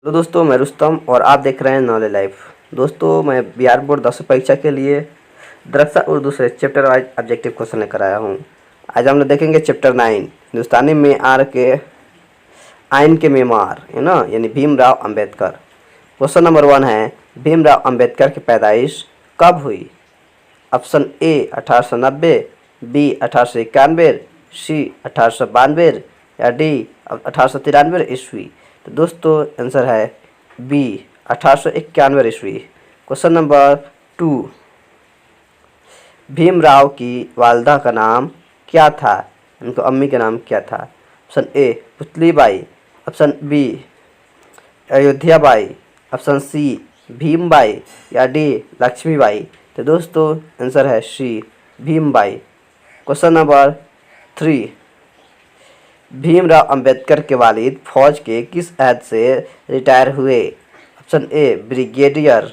तो दोस्तों मैं रुस्तम और आप देख रहे हैं नॉलेज लाइफ। दोस्तों मैं बिहार बोर्ड 10वीं परीक्षा के लिए दरअसल उर्दू से चैप्टर वाइज ऑब्जेक्टिव क्वेश्चन लेकर आया हूँ। आज हम लोग देखेंगे चैप्टर 9 हिंदुस्तानी में आइन के मेमार है ना, यानी भीमराव अंबेडकर। क्वेश्चन नंबर 1 है, भीमराव अंबेडकर की पैदाइश कब हुई? ऑप्शन ए 1890, बी 1891, सी 1892 या डी 1893 ईस्वी। तो दोस्तों आंसर है बी 1891 ईस्वी। क्वेश्चन नंबर 2, भीमराव की वालदा का नाम क्या था? उनको अम्मी का नाम क्या था? Option A Putlibai, option B Ayodhyabai, option C Bhimabai या डी लक्ष्मीबाई। तो दोस्तों आंसर है C Bhimabai. Question number 3, Bhimrao Ambedkar के वालिद फौज के किस अहद से रिटायर हुए? Option A brigadier,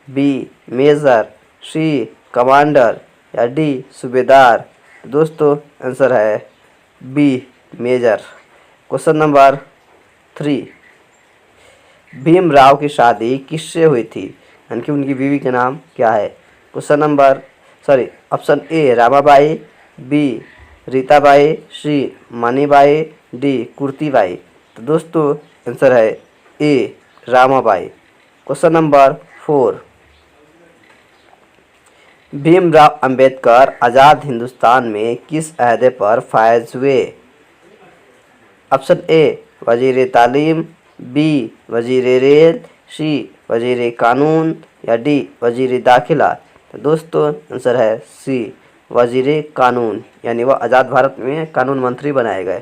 B major, C commander या डी सूबेदार। दोस्तों आंसर है B major. Question number 3, Bhimrao की शादी किससे हुई थी? यानी कि उनकी बीवी का नाम क्या है? Option A Ramabai, B Ritabai, C Manibai, D Kurtibai. तो दोस्तों आंसर है A Ramabai. Question number 4, Bhimrao Ambedkar आज़ाद हिंदुस्तान में किस अहदे पर फायज हुए? ऑप्शन ए वजीर तालीम, बी वजीर रेल, सी वजीर कानून या डी वजीर दाखिला। तो दोस्तों आंसर है सी वजीर कानून, यानी वह आज़ाद भारत में कानून मंत्री बनाए गए।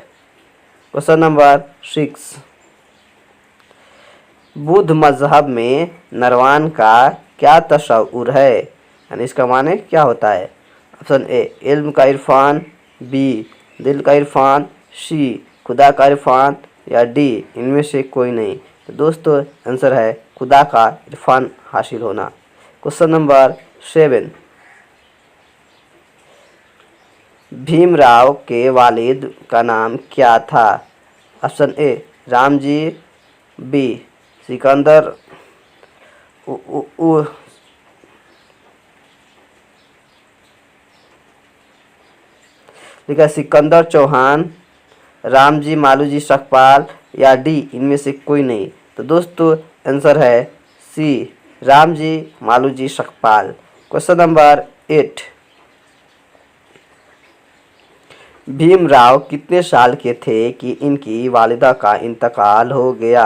क्वेश्चन नंबर 6, बुद्ध मजहब में नरवान का क्या तस्वुर है? यानी इसका माने क्या होता है? ऑप्शन ए इल्म का इरफान, बी दिल का इरफान, सी खुदा का इरफान या डी इनमें से कोई नहीं। तो दोस्तों आंसर है खुदा का इरफान हासिल होना। क्वेश्चन नंबर 7, भीमराव के वालिद का नाम क्या था? Option A Ramji, B Sikandar लिखा सिकंदर चौहान, रामजी मालूजी सकपाल या डी इनमें से कोई नहीं। तो दोस्तों आंसर है सी रामजी मालूजी सकपाल। क्वेश्चन नंबर 8, भीमराव कितने साल के थे कि इनकी वालिदा का इंतकाल हो गया?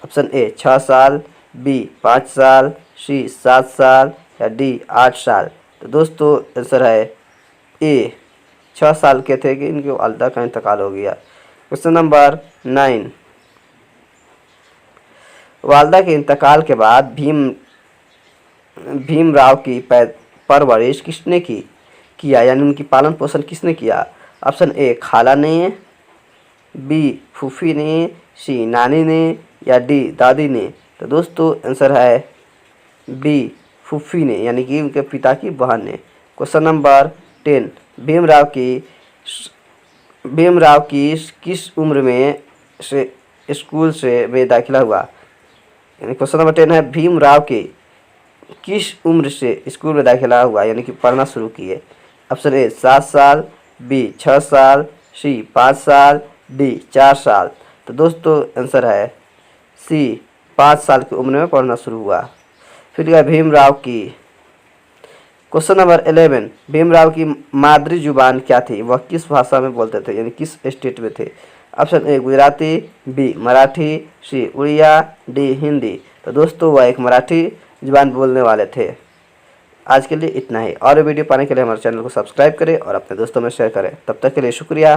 ऑप्शन ए 6 साल, बी 5 साल, सी 7 साल या डी 8 साल। तो दोस्तों आंसर है ए 6 साल के थे कि इनकी वालिदा का इंतकाल हो गया। क्वेश्चन नंबर 9, वालिदा के इंतकाल के बाद भीमराव की परवरिश किसने किया, यानी उनकी पालन पोषण किसने किया? ऑप्शन ए खाला ने, बी फूफी ने, सी नानी ने या डी दादी ने। तो दोस्तों आंसर है बी फूफी ने, यानी कि उनके पिता की बहन ने। क्वेश्चन नंबर 10, भीमराव की किस उम्र में से स्कूल में दाखिला हुआ? यानी क्वेश्चन नंबर 10 है, भीमराव के किस उम्र से स्कूल में दाखिला हुआ, यानी कि पढ़ना शुरू किए? ऑप्शन ए 7 साल, बी 6 साल, सी 5 साल, डी 4 साल। तो दोस्तों आंसर है सी 5 साल की उम्र में पढ़ना शुरू हुआ। फिर क्या भीमराव की क्वेश्चन नंबर 11, भीमराव की मादरी जुबान क्या थी? वह किस भाषा में बोलते थे, यानी किस स्टेट में थे? Option A Gujarati, B Marathi, C Odia, D Hindi. तो दोस्तों वह एक मराठी जुबान बोलने वाले थे। आज के लिए इतना ही। और वीडियो पाने के लिए हमारे चैनल को सब्सक्राइब करें और अपने दोस्तों में शेयर करें। तब तक के लिए शुक्रिया।